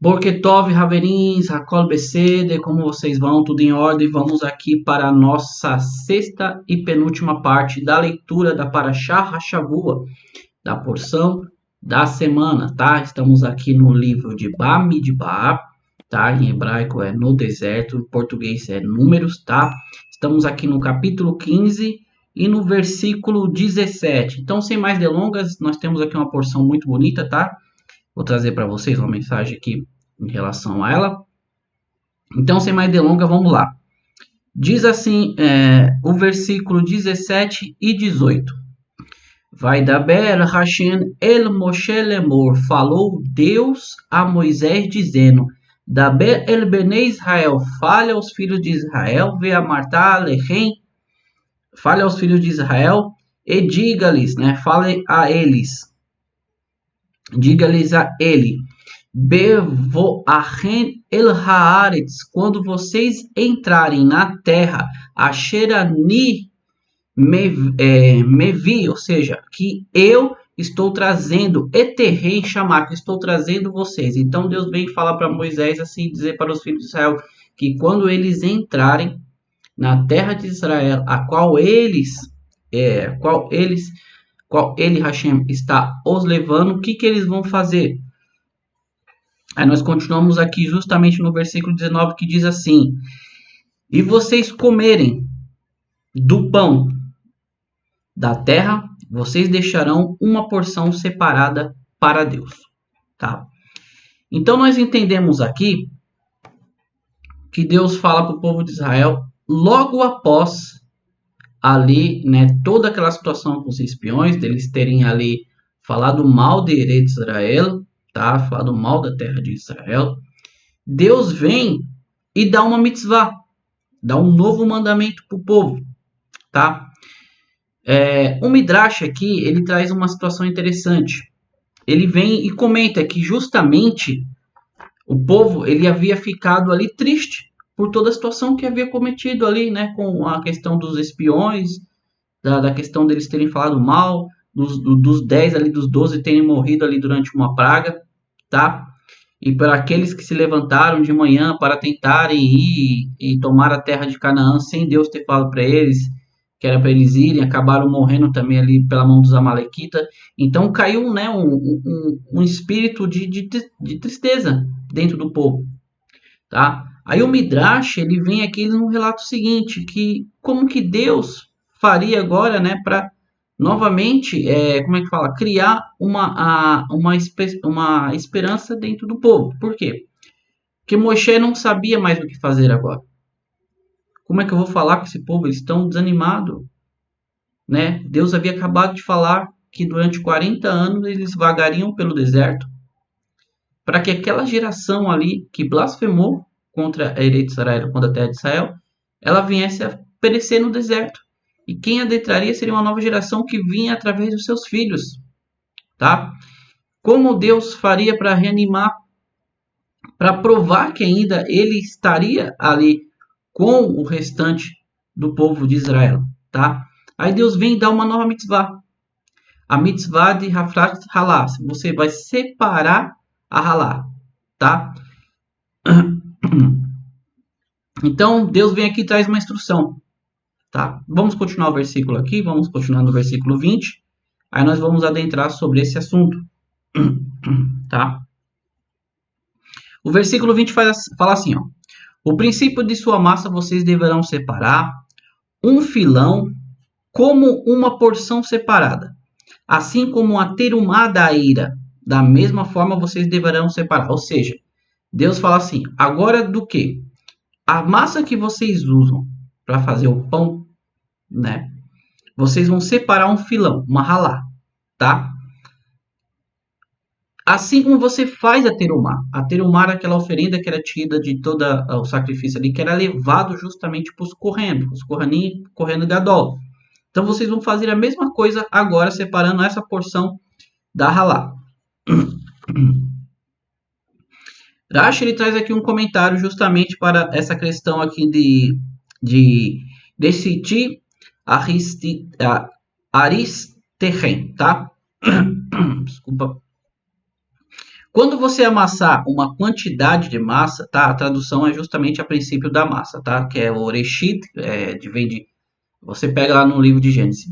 Borketov, Haverins, Hakol Besede, como vocês vão? Tudo em ordem? Vamos aqui para a nossa sexta e penúltima parte da leitura da Parashá Hashavua, da porção da semana, tá? Estamos aqui no livro de Bamidbar, tá? Em hebraico é no deserto, em português é números, tá? Estamos aqui no capítulo 15 e no versículo 17. Então, sem mais delongas, nós temos aqui uma porção muito bonita, tá? Vou trazer para vocês uma mensagem aqui em relação a ela. Então, sem mais delongas, vamos lá. Diz assim o versículo 17 e 18. Vai daber Hashem el Moshe lemor. Falou Deus a Moisés dizendo: Daber el Bnei Israel. Fale aos filhos de Israel. Ve a Marta Alechem. Fale aos filhos de Israel e diga-lhes, né? Fale a eles. Diga-lhes a ele. Bevoachen el haaretz, quando vocês entrarem na terra, asherani mevi, ou seja, que eu estou trazendo, eterrei chamar, que estou trazendo vocês. Então Deus vem falar para Moisés assim, dizer para os filhos de Israel, que quando eles entrarem na terra de Israel, a qual ele, Hashem, está os levando, o que eles vão fazer? Aí nós continuamos aqui justamente no versículo 19 que diz assim: E vocês comerem do pão da terra, vocês deixarão uma porção separada para Deus. Tá? Então nós entendemos aqui que Deus fala para o povo de Israel logo após ali, né, toda aquela situação com os espiões, deles terem ali falado mal de Eretz Israel, tá? Falado mal da terra de Israel. Deus vem e dá uma mitzvah, dá um novo mandamento para o povo, tá? O Midrash aqui, ele traz uma situação interessante. Ele vem e comenta que justamente o povo, ele havia ficado ali triste por toda a situação que havia cometido ali, né? Com a questão dos espiões, da questão deles terem falado mal, dos 10 ali, dos 12 terem morrido ali durante uma praga, tá? E para aqueles que se levantaram de manhã para tentarem ir e tomar a terra de Canaã sem Deus ter falado para eles que era para eles irem, acabaram morrendo também ali pela mão dos amalequitas. Então caiu, né, um espírito de tristeza dentro do povo, tá? Aí o Midrash, ele vem aqui no relato seguinte, que como que Deus faria agora, né, para novamente, como é que fala? Criar uma esperança dentro do povo. Por quê? Porque Moshe não sabia mais o que fazer agora. Como é que eu vou falar com esse povo? Eles estão desanimados, né? Deus havia acabado de falar que durante 40 anos eles vagariam pelo deserto, para que aquela geração ali que blasfemou contra a Eretz Israel, contra a terra de Israel, ela viesse a perecer no deserto. E quem adentraria seria uma nova geração que vinha através dos seus filhos, tá? Como Deus faria para reanimar, para provar que ainda ele estaria ali com o restante do povo de Israel, tá? Aí Deus vem dar uma nova mitzvah. A mitzvah de Hafrat Halá. Você vai separar a Halá, tá? Então, Deus vem aqui e traz uma instrução, tá? Vamos continuar o versículo aqui, vamos continuar no versículo 20. Aí nós vamos adentrar sobre esse assunto, tá? O versículo 20 fala assim, ó. O princípio de sua massa vocês deverão separar um filão como uma porção separada, assim como a terumá da eira. Da mesma forma vocês deverão separar. Ou seja, Deus fala assim, agora do que? A massa que vocês usam para fazer o pão, né? Vocês vão separar um filão, uma halá, tá? Assim como você faz a terumá. A terumá era aquela oferenda que era tida de todo o sacrifício ali, que era levado justamente para os Kohanim, Kohen Gadol. Então vocês vão fazer a mesma coisa agora, separando essa porção da halá. Rashi, ele traz aqui um comentário justamente para essa questão aqui de decidir Aristechen, tá? Desculpa. Quando você amassar uma quantidade de massa, tá? A tradução é justamente a princípio da massa, tá? Que é o Oreshit, vem de, você pega lá no livro de Gênesis,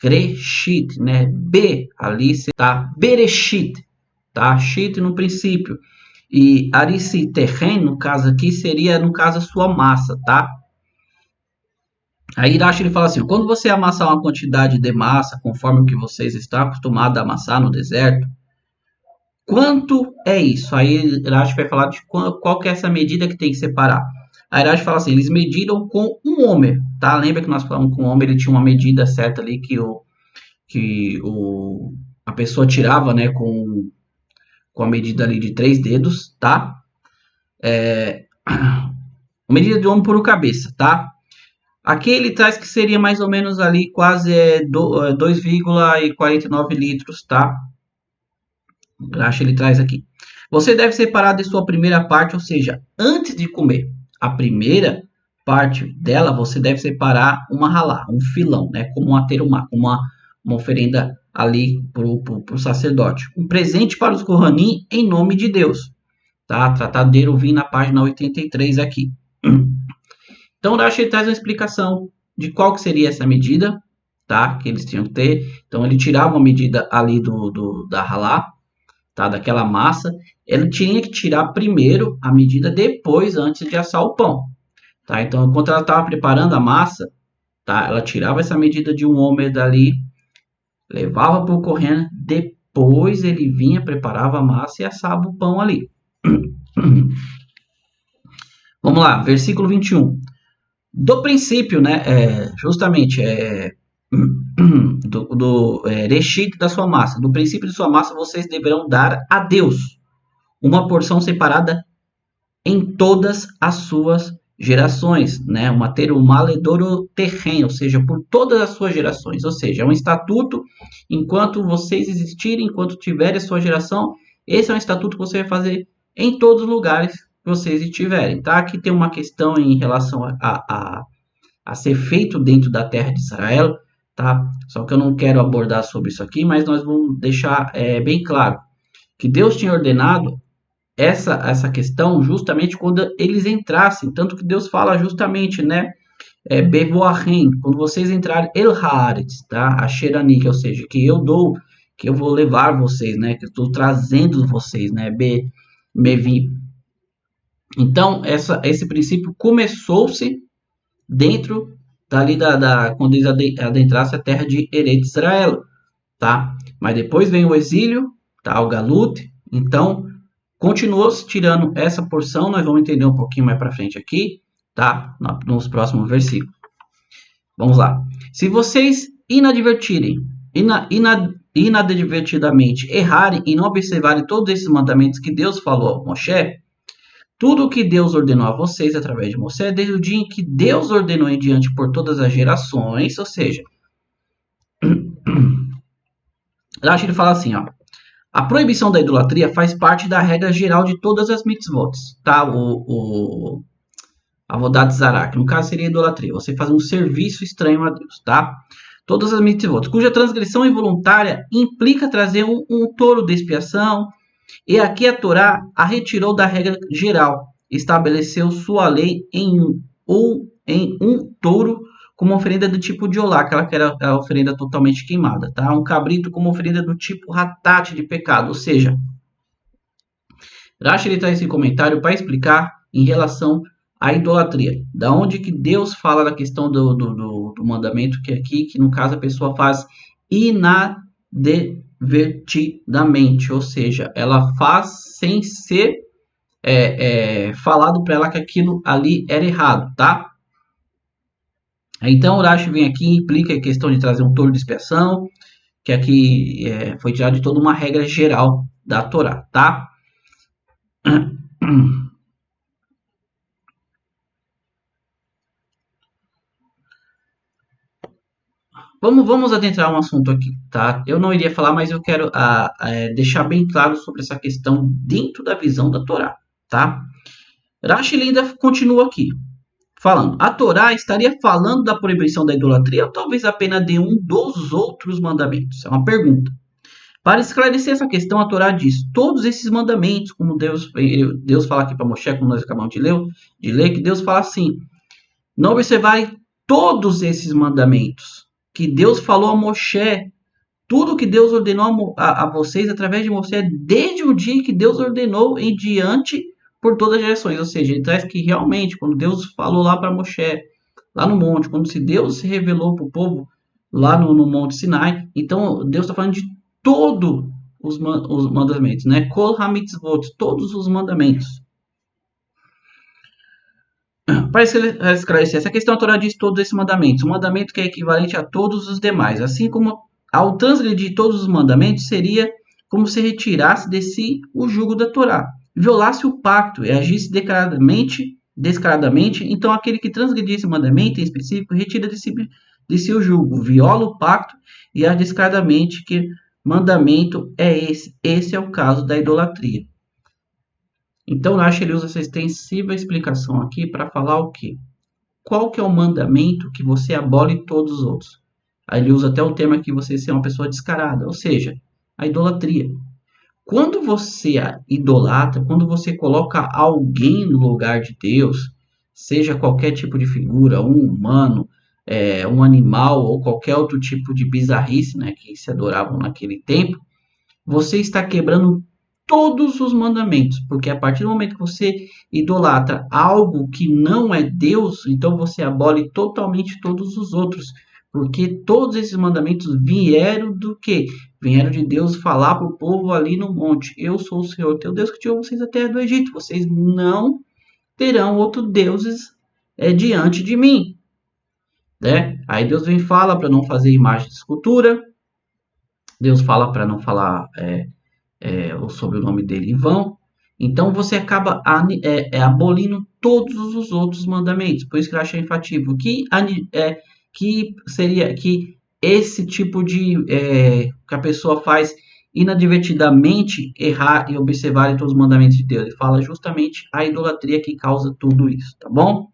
Bereshit, né? B, ali tá? Bereshit, tá? Shit no princípio. E Arisitehen, no caso aqui, seria, no caso, a sua massa, tá? Aí Irache ele fala assim, quando você amassar uma quantidade de massa, conforme o que vocês estão acostumados a amassar no deserto, quanto é isso? Aí Irache vai falar de qual que é essa medida que tem que separar. Aí Irache fala assim, eles mediram com um homer, tá? Lembra que nós falamos com o homer, ele tinha uma medida certa ali a pessoa tirava, né, com a medida ali de 3 dedos, tá? A medida de homem por cabeça, tá? Aqui ele traz que seria mais ou menos ali quase 2,49 litros, tá? Acho ele traz aqui. Você deve separar de sua primeira parte, ou seja, antes de comer a primeira parte dela, você deve separar uma halá, um filão, né? Como uma terumá, uma oferenda ali para o sacerdote. Um presente para os Kohanim em nome de Deus. Tá? Tratado de Eruvim na página 83 aqui. Então, o Rashi traz uma explicação de qual que seria essa medida, tá? Que eles tinham que ter. Então, ele tirava uma medida ali da halá, tá? Daquela massa. Ele tinha que tirar primeiro a medida, depois, antes de assar o pão, tá? Então, enquanto ela estava preparando a massa, tá? Ela tirava essa medida de um homer dali, levava para o correndo, depois ele vinha, preparava a massa e assava o pão ali. Vamos lá, versículo 21. Do princípio, né, justamente, do reshit da sua massa, do princípio de sua massa, vocês deverão dar a Deus uma porção separada em todas as suas gerações, né, uma maledoro terreno, ou seja, por todas as suas gerações, ou seja, é um estatuto, enquanto vocês existirem, enquanto tiver a sua geração, esse é um estatuto que você vai fazer em todos os lugares que vocês estiverem, tá? Aqui tem uma questão em relação a ser feito dentro da terra de Israel, tá? Só que eu não quero abordar sobre isso aqui, mas nós vamos deixar bem claro que Deus tinha ordenado essa questão justamente quando eles entrassem, tanto que Deus fala justamente, né? Bevoahim, quando vocês entrarem El Haaretz, tá? A Sherani, ou seja, que eu dou, que eu vou levar vocês, né? Que eu estou trazendo vocês, né? Mevi. Então, esse princípio começou-se dentro dali quando eles adentrassem a terra de Eretz Israel, tá? Mas depois vem o exílio, tá? O Galut. Então, continuou-se tirando essa porção, nós vamos entender um pouquinho mais para frente aqui, tá? Nos próximos versículos. Vamos lá. Se vocês inadvertidamente errarem e não observarem todos esses mandamentos que Deus falou a Moshe, tudo o que Deus ordenou a vocês através de Moisés, desde o dia em que Deus ordenou em diante por todas as gerações, ou seja, ele fala assim, ó, a proibição da idolatria faz parte da regra geral de todas as mitzvot, tá? A Avodat Zarah, que no caso seria a idolatria, você fazer um serviço estranho a Deus, tá? Todas as mitzvot, cuja transgressão involuntária implica trazer um touro de expiação. E aqui a Torá a retirou da regra geral, estabeleceu sua lei em um touro como oferenda do tipo de olá, aquela que era a oferenda totalmente queimada, tá? Um cabrito como oferenda do tipo ratate de pecado, ou seja, Rashi ele traz esse comentário para explicar em relação à idolatria, da onde que Deus fala da questão do mandamento que aqui, que no caso a pessoa faz inadvertidamente, ou seja, ela faz sem ser falado para ela que aquilo ali era errado, tá? Então o Rashi vem aqui e implica a questão de trazer um touro de expiação, que aqui foi tirado de toda uma regra geral da Torá, tá? Vamos adentrar um assunto aqui, tá? Eu não iria falar, mas eu quero deixar bem claro sobre essa questão dentro da visão da Torá, tá? Rashi ainda continua aqui, falando, a Torá estaria falando da proibição da idolatria ou talvez apenas de um dos outros mandamentos? É uma pergunta. Para esclarecer essa questão, a Torá diz todos esses mandamentos, como Deus fala aqui para Moshe, como nós acabamos de ler, que Deus fala assim: não observai todos esses mandamentos que Deus falou a Moshe, tudo que Deus ordenou a vocês através de Moshe, desde o dia que Deus ordenou em diante por todas as gerações. Ou seja, ele traz que realmente, quando Deus falou lá para Moshe, lá no monte, quando Deus se revelou para o povo lá no Monte Sinai, então Deus está falando de todos os mandamentos, né? Kol ha-mitzvot, todos os mandamentos. Para esclarecer essa questão, a Torá diz todos esses mandamentos. Um mandamento que é equivalente a todos os demais. Assim como ao transgredir todos os mandamentos, seria como se retirasse de si o jugo da Torá. Violasse o pacto e agisse descaradamente, então aquele que transgredir esse mandamento em específico, retira de si o jugo, viola o pacto e age descaradamente, que mandamento é esse? Esse é o caso da idolatria. Então, Rashi ele usa essa extensiva explicação aqui para falar o quê? Qual que é o mandamento que você abole todos os outros? Aí ele usa até o termo aqui, você ser uma pessoa descarada, ou seja, a idolatria. Quando você idolatra, quando você coloca alguém no lugar de Deus, seja qualquer tipo de figura, um humano, um animal ou qualquer outro tipo de bizarrice, né, que se adoravam naquele tempo, você está quebrando todos os mandamentos, porque a partir do momento que você idolatra algo que não é Deus, então você abole totalmente todos os outros, porque todos esses mandamentos vieram do quê? Vieram de Deus falar para o povo ali no monte: eu sou o Senhor teu Deus que tirou vocês da terra do Egito, vocês não terão outros deuses diante de mim, né? Aí Deus vem e fala para não fazer imagem de escultura, Deus fala para não falar sobre o nome dele em vão. Então você acaba abolindo todos os outros mandamentos. Por isso que eu achei enfativo que seria que esse tipo de que a pessoa faz inadvertidamente errar e observar todos os mandamentos de Deus. Ele fala justamente a idolatria que causa tudo isso, tá bom?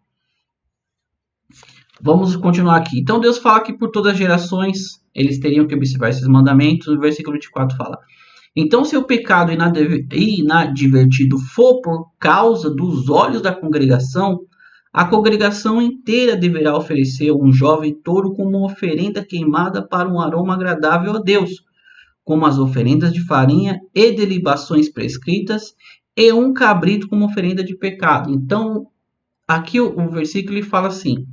Vamos continuar aqui. Então Deus fala que por todas as gerações eles teriam que observar esses mandamentos. O versículo 24 fala: então, se o pecado inadvertido for por causa dos olhos da congregação, a congregação inteira deverá oferecer um jovem touro como oferenda queimada para um aroma agradável a Deus, como as oferendas de farinha e de libações prescritas, e um cabrito como oferenda de pecado. Então, aqui o versículo fala assim: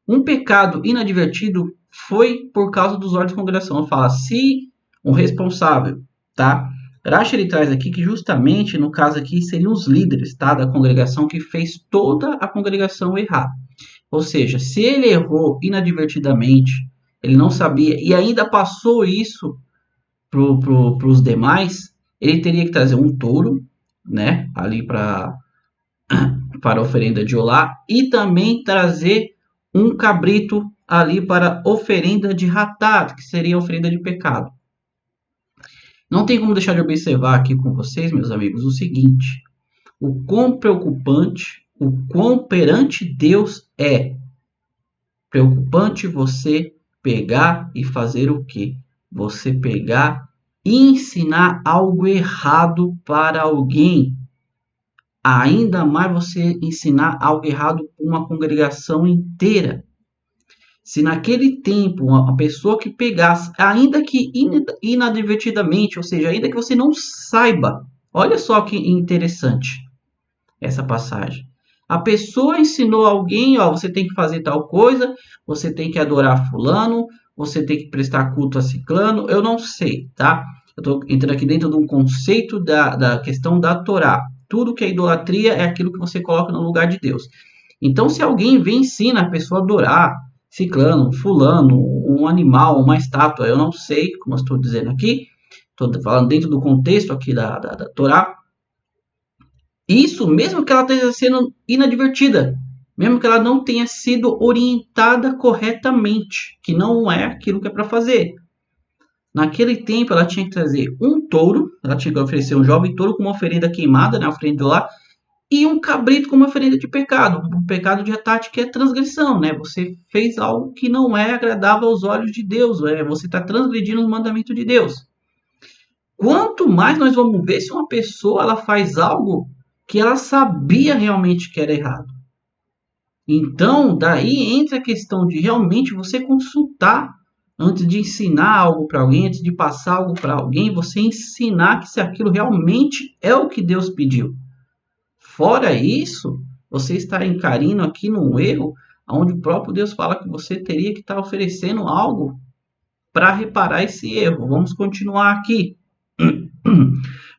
um pecado inadvertido foi por causa dos olhos da congregação. Fala, se um responsável, tá? Rashi ele traz aqui que justamente no caso aqui seriam os líderes, tá, da congregação que fez toda a congregação errar. Ou seja, se ele errou inadvertidamente, ele não sabia e ainda passou isso para os demais, ele teria que trazer um touro, né, ali para a oferenda de olá e também trazer um cabrito ali para oferenda de ratat, que seria oferenda de pecado. Não tem como deixar de observar aqui com vocês, meus amigos, o seguinte: o quão preocupante, o quão perante Deus é preocupante você pegar e fazer o quê? Você pegar e ensinar algo errado para alguém. Ainda mais você ensinar algo errado para uma congregação inteira. Se naquele tempo uma pessoa que pegasse, ainda que inadvertidamente, ou seja, ainda que você não saiba, olha só que interessante essa passagem. A pessoa ensinou alguém, ó, você tem que fazer tal coisa, você tem que adorar fulano, você tem que prestar culto a ciclano, eu não sei, tá? Eu estou entrando aqui dentro de um conceito da questão da Torá. Tudo que é idolatria é aquilo que você coloca no lugar de Deus. Então, se alguém vem e ensina a pessoa a adorar ciclano, fulano, um animal, uma estátua, eu não sei, como eu estou dizendo aqui, estou falando dentro do contexto aqui da Torá. Isso mesmo que ela esteja sendo inadvertida, mesmo que ela não tenha sido orientada corretamente, que não é aquilo que é para fazer. Naquele tempo ela tinha que trazer um touro, ela tinha que oferecer um jovem touro com uma oferenda queimada, né, oferenda de lá, e um cabrito como oferenda de pecado, um pecado de retate que é transgressão, né? Você fez algo que não é agradável aos olhos de Deus, você está transgredindo os mandamentos de Deus. quanto mais nós vamos ver se uma pessoa ela faz algo que ela sabia realmente que era errado. Então, daí entra a questão de realmente você consultar antes de ensinar algo para alguém, antes de passar algo para alguém, você ensinar que se aquilo realmente é o que Deus pediu. Fora isso, você está incarindo aqui num erro onde o próprio Deus fala que você teria que estar oferecendo algo para reparar esse erro. Vamos continuar aqui.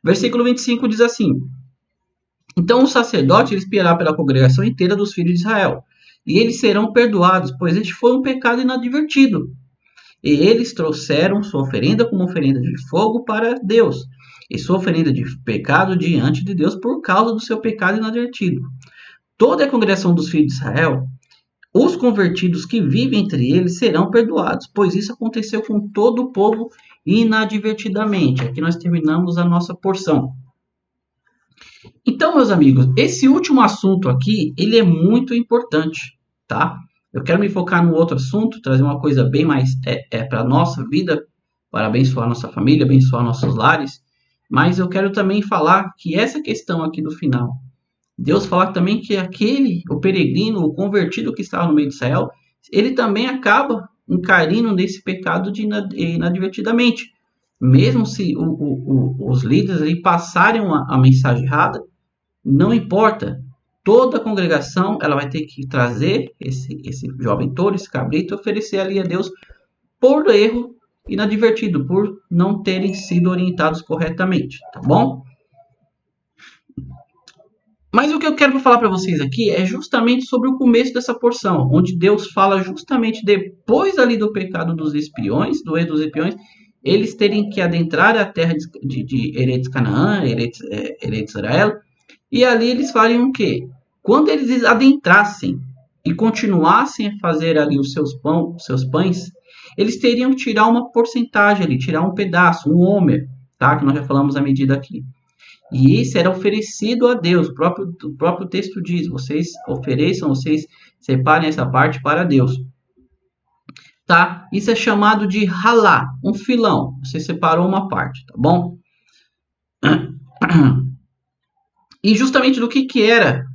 Versículo 25 diz assim: então o sacerdote espiará pela congregação inteira dos filhos de Israel, e eles serão perdoados, pois este foi um pecado inadvertido. E eles trouxeram sua oferenda como oferenda de fogo para Deus, e sua oferenda de pecado diante de Deus por causa do seu pecado inadvertido. Toda a congregação dos filhos de Israel, os convertidos que vivem entre eles, serão perdoados, pois isso aconteceu com todo o povo inadvertidamente. Aqui nós terminamos a nossa porção. Então, meus amigos, esse último assunto aqui, ele é muito importante, tá? Eu quero me focar no outro assunto, trazer uma coisa bem mais para a nossa vida, para abençoar nossa família, abençoar nossos lares, mas eu quero também falar que essa questão aqui do final, Deus fala também que o peregrino, o convertido que estava no meio de Israel, ele também acaba encarindo nesse pecado inadvertidamente. Mesmo se os líderes ali passarem a mensagem errada, não importa. Toda a congregação ela vai ter que trazer esse jovem touro, esse cabrito, e oferecer ali a Deus por erro inadvertido, por não terem sido orientados corretamente, tá bom? Mas o que eu quero falar para vocês aqui é justamente sobre o começo dessa porção, onde Deus fala justamente depois ali do pecado dos espiões, do erro dos espiões, eles terem que adentrar a terra de Eretz Canaã, Eretz Israel, e ali eles fariam o quê? Quando eles adentrassem e continuassem a fazer ali os seus pães, eles teriam que tirar uma porcentagem ali, tirar um pedaço, um homer, tá? Que nós já falamos a medida aqui. E isso era oferecido a Deus. O próprio texto diz: vocês ofereçam, vocês separem essa parte para Deus. Tá? Isso é chamado de halá, um filão. Você separou uma parte, tá bom? E justamente do que era,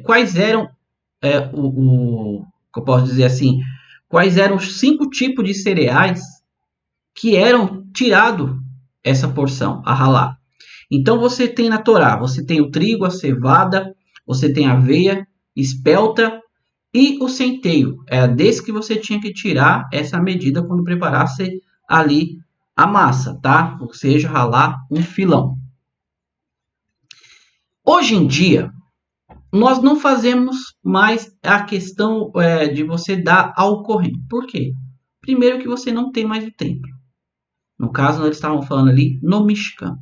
quais eram, que eu posso dizer assim, quais eram os 5 tipos de cereais que eram tirado essa porção, a halá. Então você tem na Torá, você tem o trigo, a cevada, você tem a aveia, espelta e o centeio. Era desse que você tinha que tirar essa medida quando preparasse ali a massa, tá? Ou seja, ralar um filão. Hoje em dia, nós não fazemos mais a questão de você dar ao corrente. Por quê? Primeiro que você não tem mais o templo. No caso, nós estávamos falando ali no Mishkan.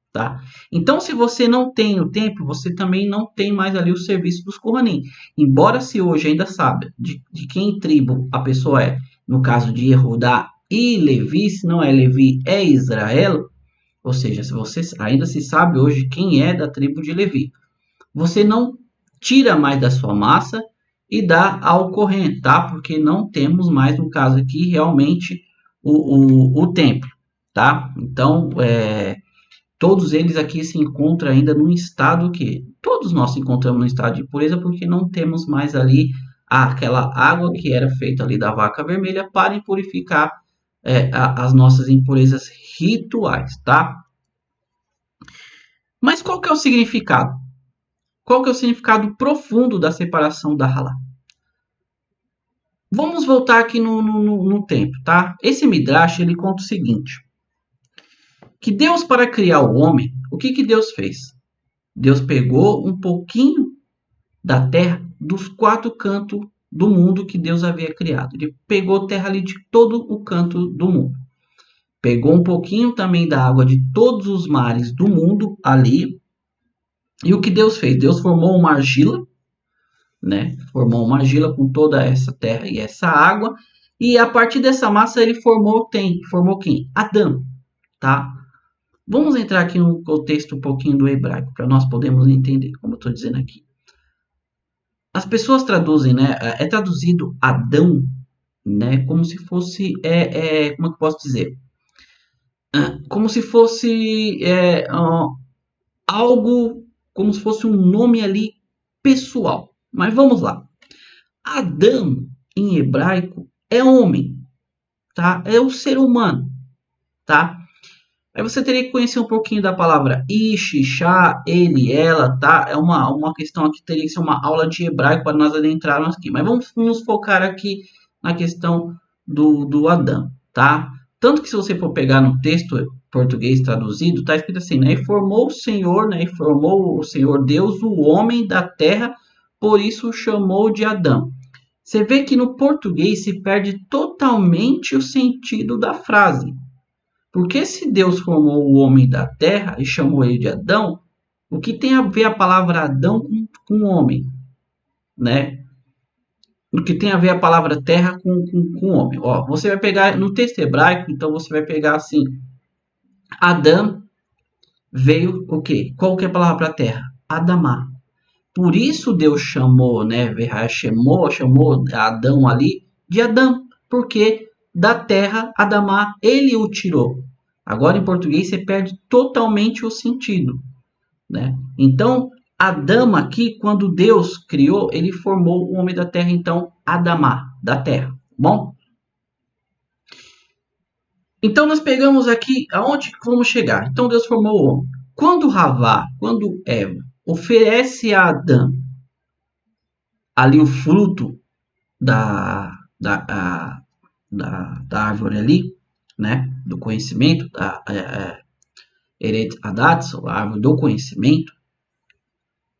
Tá? Então, se você não tem o templo, você também não tem mais ali o serviço dos Kohanim. Embora se hoje ainda sabe de quem tribo a pessoa é, no caso de Yehudá e Levi, se não é Levi, é Israel, ou seja, se você ainda se sabe hoje quem é da tribo de Levi, você não tira mais da sua massa e dá ao corrente, tá? Porque não temos mais, no caso aqui, realmente o templo, tá? Então, todos eles aqui se encontram ainda num estado que todos nós se encontramos no estado de pureza porque não temos mais ali aquela água que era feita ali da vaca vermelha para purificar as nossas impurezas rituais, tá? Mas qual que é o significado? Qual que é o significado profundo da separação da halá? Vamos voltar aqui no tempo, tá? Esse Midrash, ele conta o seguinte, que Deus, para criar o homem, o que Deus fez? Deus pegou um pouquinho da terra dos 4 cantos do mundo que Deus havia criado. Ele pegou terra ali de todo o canto do mundo. Pegou um pouquinho também da água de todos os mares do mundo ali. E o que Deus fez? Deus formou uma argila, né? Formou uma argila com toda essa terra e essa água. E a partir dessa massa ele formou quem? Adão, tá? Vamos entrar aqui no contexto um pouquinho do hebraico, para nós podermos entender, como eu estou dizendo aqui. As pessoas traduzem, né? É traduzido Adão, né? Como se fosse, como é que eu posso dizer? como se fosse algo, como se fosse um nome ali pessoal. Mas vamos lá. Adão, em hebraico, é homem, tá? É o ser humano, tá? Aí você teria que conhecer um pouquinho da palavra ish, chá, ele, ela, tá? É uma questão aqui, teria que ser uma aula de hebraico para nós adentrarmos aqui. Mas vamos nos focar aqui na questão do Adão, tá? Tanto que se você for pegar no texto português traduzido, tá escrito assim, né? E formou o Senhor, né? E formou o Senhor Deus o homem da terra, por isso o chamou de Adão. Você vê que no português se perde totalmente o sentido da frase. Porque se Deus formou o homem da terra e chamou ele de Adão, o que tem a ver a palavra Adão com homem, né? O que tem a ver a palavra terra com homem? Ó, você vai pegar no texto hebraico, então você vai pegar assim: Adão veio o quê? Qual que é a palavra para terra? Adamá. Por isso Deus chamou, né? Chamou Adão ali de Adão, porque da terra Adamá ele o tirou. Agora em português você perde totalmente o sentido, né? Então Adão aqui, quando Deus criou, ele formou o homem da terra, então Adamá, da terra. Bom, então nós pegamos aqui aonde vamos chegar. Então Deus formou o homem. Quando Eva oferece a Adão ali o fruto da, da, a, da árvore ali, né, do conhecimento, da Eret Adatz, a árvore do conhecimento,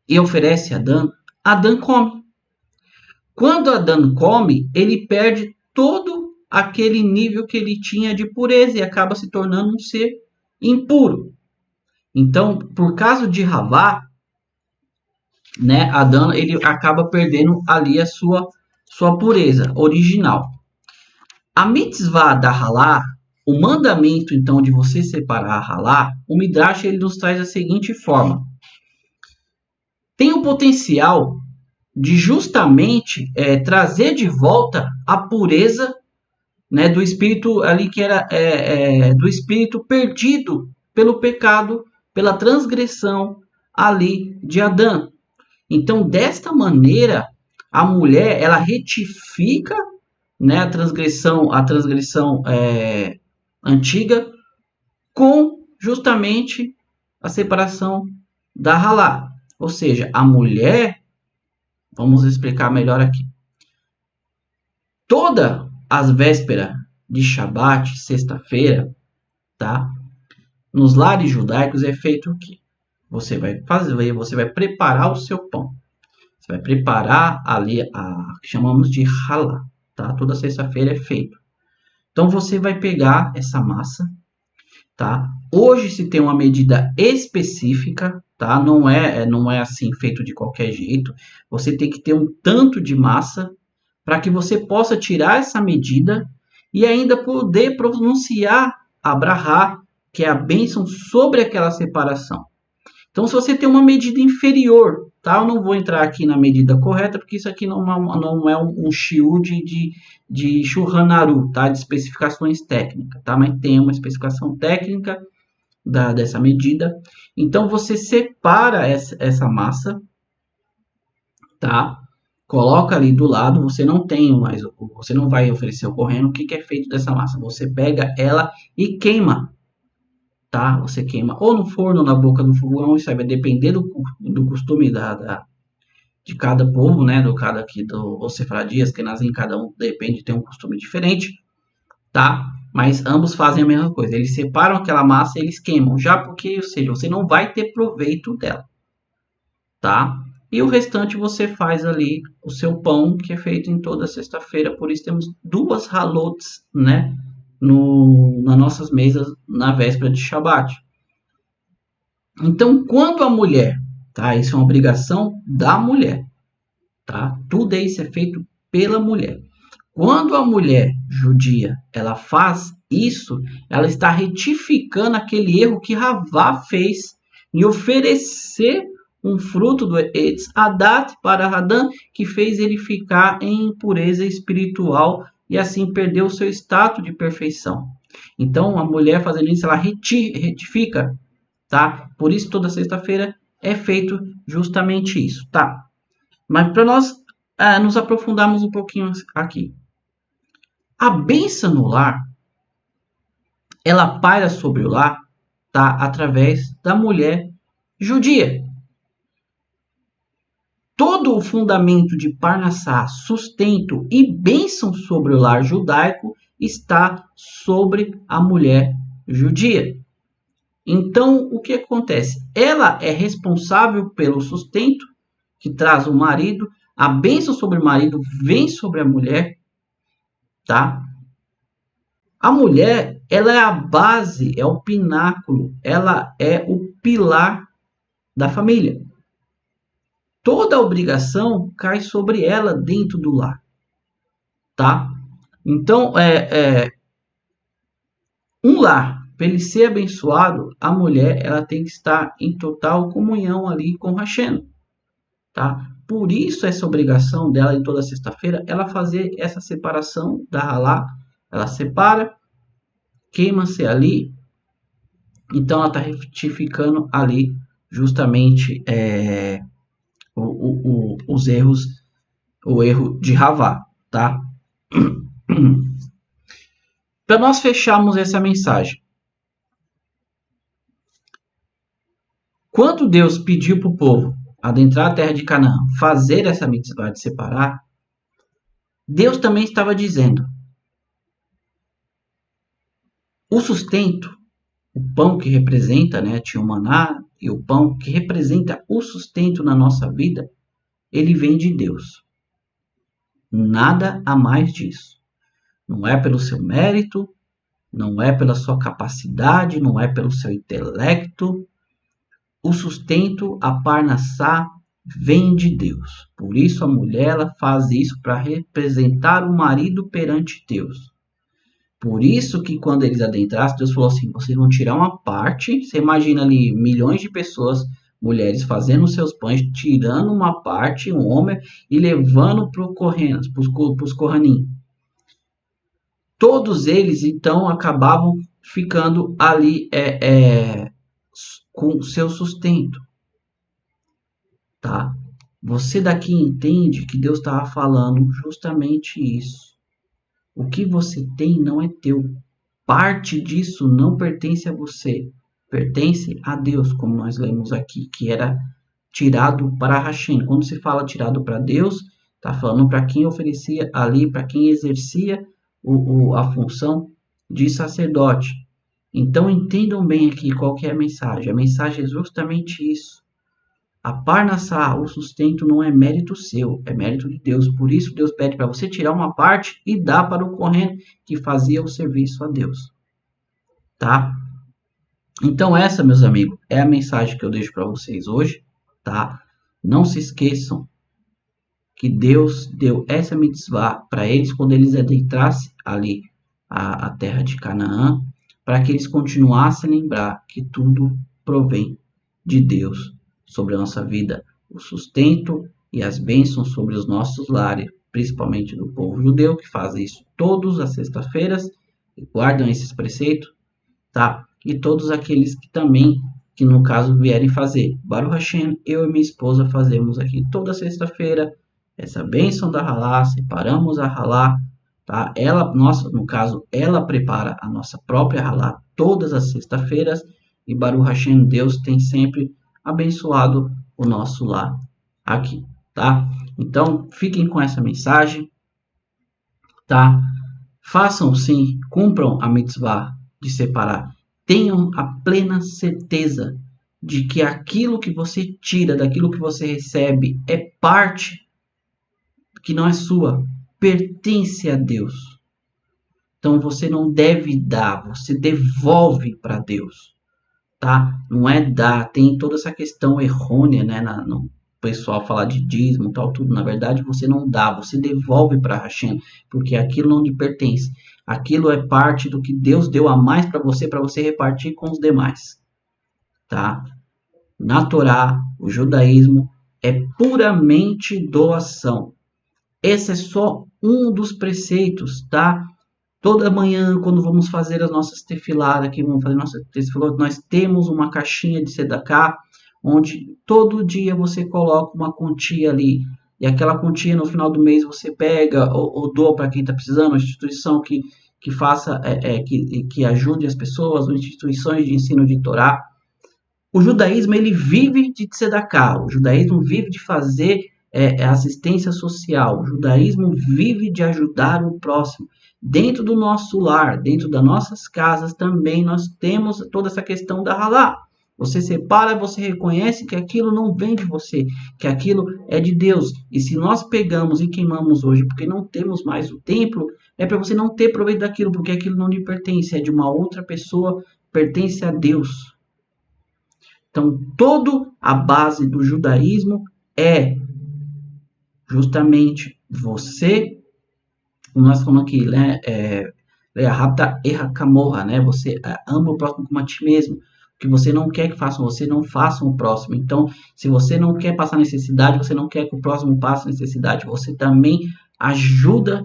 e oferece a Adão, Adão come. Quando Adão come, ele perde todo aquele nível que ele tinha de pureza e acaba se tornando um ser impuro. Então, por causa de Havá, né, Adão ele acaba perdendo ali a sua pureza original. A mitzvah da halá, o mandamento então de você separar a halá, o Midrash ele nos traz da seguinte forma: tem o potencial de justamente trazer de volta a pureza, né, do espírito ali que era do espírito perdido pelo pecado, pela transgressão ali de Adão. Então, desta maneira, a mulher ela retifica, né, a transgressão antiga com justamente a separação da halá. Ou seja, a mulher, vamos explicar melhor aqui. Toda as vésperas de Shabat, sexta-feira, tá? Nos lares judaicos é feito o quê? Você vai preparar o seu pão. Você vai preparar ali a que chamamos de halá, tá? Toda sexta-feira é feito. Então você vai pegar essa massa, tá? Hoje se tem uma medida específica, tá? Não é assim feito de qualquer jeito. Você tem que ter um tanto de massa para que você possa tirar essa medida e ainda poder pronunciar a brahá, que é a bênção sobre aquela separação. Então, se você tem uma medida inferior, tá? Eu não vou entrar aqui na medida correta, porque isso aqui não é um shiur de Shulchan Aruch, tá? De especificações técnicas, tá? Mas tem uma especificação técnica dessa medida. Então, você separa essa massa, tá? Coloca ali do lado, você não vai oferecer o correndo. O que é feito dessa massa? Você pega ela e queima, tá? Você queima ou no forno ou na boca do fogão, isso aí vai depender do costume de cada povo, né? Os sefradias, que nascem em cada um, depende, tem um costume diferente, tá? Mas ambos fazem a mesma coisa, eles separam aquela massa e eles queimam, já porque, ou seja, você não vai ter proveito dela, tá? E o restante você faz ali o seu pão, que é feito em toda sexta-feira, por isso temos duas halotes, né? Nas nossas mesas na véspera de Shabat. Então, quando a mulher, tá? Isso é uma obrigação da mulher, tá? Tudo isso é feito pela mulher. Quando a mulher judia ela faz isso, ela está retificando aquele erro que Havá fez em oferecer um fruto do Etz Adat para Adão, que fez ele ficar em impureza espiritual e assim perder o seu status de perfeição. Então, a mulher fazendo isso, ela retifica, tá? Por isso, toda sexta-feira é feito justamente isso, tá? Mas para nós nos aprofundarmos um pouquinho aqui. A bênção no lar, ela paira sobre o lar, tá? Através da mulher judia. Todo o fundamento de Parnassá, sustento e bênção sobre o lar judaico está sobre a mulher judia. Então, o que acontece? Ela é responsável pelo sustento que traz o marido, a bênção sobre o marido vem sobre a mulher, tá? A mulher, ela é a base, é o pináculo, ela é o pilar da família. Toda a obrigação cai sobre ela dentro do lar, tá? Então, um lar, para ele ser abençoado, a mulher ela tem que estar em total comunhão ali com o Hashem, tá? Por isso essa obrigação dela em toda sexta-feira, ela fazer essa separação da halá, ela separa, queima-se ali, então ela está retificando ali justamente os erros, o erro de Ravá, tá? Para nós fecharmos essa mensagem, quando Deus pediu para o povo adentrar a terra de Canaã, fazer essa mitzvah de separar, Deus também estava dizendo: o sustento, o pão que representa, né, tinha o maná e o pão que representa o sustento na nossa vida, ele vem de Deus. Nada a mais disso. Não é pelo seu mérito, não é pela sua capacidade, não é pelo seu intelecto. O sustento, a parnassá, vem de Deus. Por isso a mulher ela faz isso para representar o marido perante Deus. Por isso que quando eles adentrassem, Deus falou assim, vocês vão tirar uma parte, você imagina ali milhões de pessoas, mulheres fazendo seus pães, tirando uma parte, um homem, e levando para os Kohanim. Todos eles, então, acabavam ficando ali com seu sustento. Tá? Você daqui entende que Deus estava falando justamente isso. O que você tem não é teu. Parte disso não pertence a você. Pertence a Deus, como nós lemos aqui, que era tirado para Hashem. Quando se fala tirado para Deus, está falando para quem oferecia ali, para quem exercia a função de sacerdote. Então entendam bem aqui qual que é a mensagem. A mensagem é justamente isso. A parnassá, o sustento, não é mérito seu, é mérito de Deus. Por isso Deus pede para você tirar uma parte e dar para o Kohen que fazia o serviço a Deus. Tá? Então essa, meus amigos, é a mensagem que eu deixo para vocês hoje. Tá? Não se esqueçam que Deus deu essa mitzvah para eles quando eles adentrassem ali a terra de Canaã, para que eles continuassem a lembrar que tudo provém de Deus sobre a nossa vida, o sustento e as bênçãos sobre os nossos lares, principalmente do povo judeu, que faz isso todas as sextas-feiras e guardam esses preceitos, tá? E todos aqueles que também, que no caso vierem fazer. Baruch Hashem, eu e minha esposa fazemos aqui toda sexta-feira essa bênção da halá, separamos a halá, tá? Ela, no caso, ela prepara a nossa própria halá todas as sextas-feiras e Baruch Hashem, Deus tem sempre abençoado o nosso lar aqui, tá? Então, fiquem com essa mensagem, tá? Façam sim, cumpram a mitzvah de separar. Tenham a plena certeza de que aquilo que você tira, daquilo que você recebe, é parte que não é sua, pertence a Deus. Então você não deve dar, você devolve para Deus, tá? Não é dar, tem toda essa questão errônea, né, no pessoal falar de dízimo, tal, tudo. Na verdade, você não dá, você devolve para Hashem, porque aquilo não lhe pertence. Aquilo é parte do que Deus deu a mais para você repartir com os demais, tá? Na Torá, o judaísmo é puramente doação. Esse é só um dos preceitos, tá? Toda manhã, quando vamos fazer as nossas tefilá, aqui vamos fazer nossa tefilá, nós temos uma caixinha de tzedakah, onde todo dia você coloca uma quantia ali, e aquela quantia no final do mês você pega ou doa para quem está precisando, uma instituição que faça, que ajude as pessoas, ou instituições de ensino de Torá. O judaísmo ele vive de tzedakah, o judaísmo vive de fazer assistência social, o judaísmo vive de ajudar o próximo. Dentro do nosso lar, dentro das nossas casas também nós temos toda essa questão da halá. Você separa, você reconhece que aquilo não vem de você, que aquilo é de Deus. E se nós pegamos e queimamos hoje porque não temos mais o templo, é para você não ter proveito daquilo, porque aquilo não lhe pertence, é de uma outra pessoa, pertence a Deus. Então, toda a base do judaísmo é justamente você, nós falamos aqui, né, rapta erra camorra, né, você ama o próximo como a ti mesmo, o que você não quer que façam, você não faça o próximo. Então, se você não quer passar necessidade, você não quer que o próximo passe necessidade, você também ajuda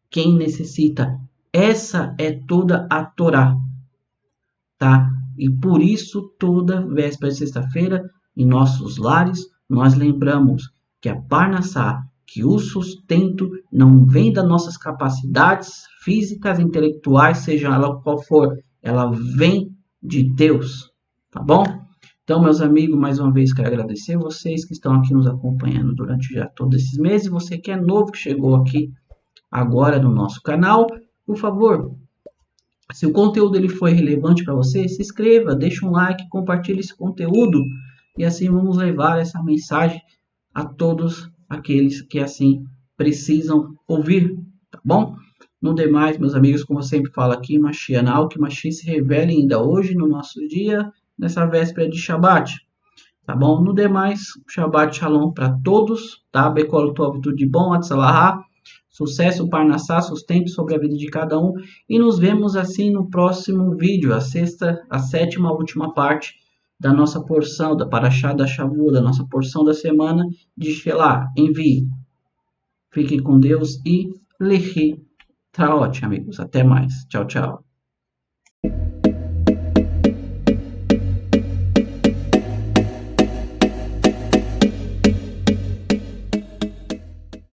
quem necessita. Essa é toda a Torá, tá? E por isso, toda véspera de sexta-feira, em nossos lares, nós lembramos que a Parnassá, que o sustento não vem das nossas capacidades físicas, intelectuais, seja ela qual for, ela vem de Deus, tá bom? Então, meus amigos, mais uma vez quero agradecer vocês que estão aqui nos acompanhando durante já todos esses meses. Você que é novo, que chegou aqui agora no nosso canal, por favor, se o conteúdo ele foi relevante para você, se inscreva, deixa um like, compartilhe esse conteúdo e assim vamos levar essa mensagem a todos aqueles que assim precisam ouvir, tá bom? No demais, meus amigos, como eu sempre falo aqui, Mashiach, que Mashiach se revele ainda hoje no nosso dia, nessa véspera de Shabbat, tá bom? No demais, Shabbat Shalom para todos, tá? Bekol Tov, tudo de bom, Atzalahá. Sucesso, Parnassá, sustento sobre a vida de cada um. E nos vemos assim no próximo vídeo, a sétima, última parte da nossa porção, da Parashá da Shavua, da nossa porção da semana de Shelah. Envie. Fiquem com Deus e Lehi Traot, amigos. Até mais. Tchau, tchau.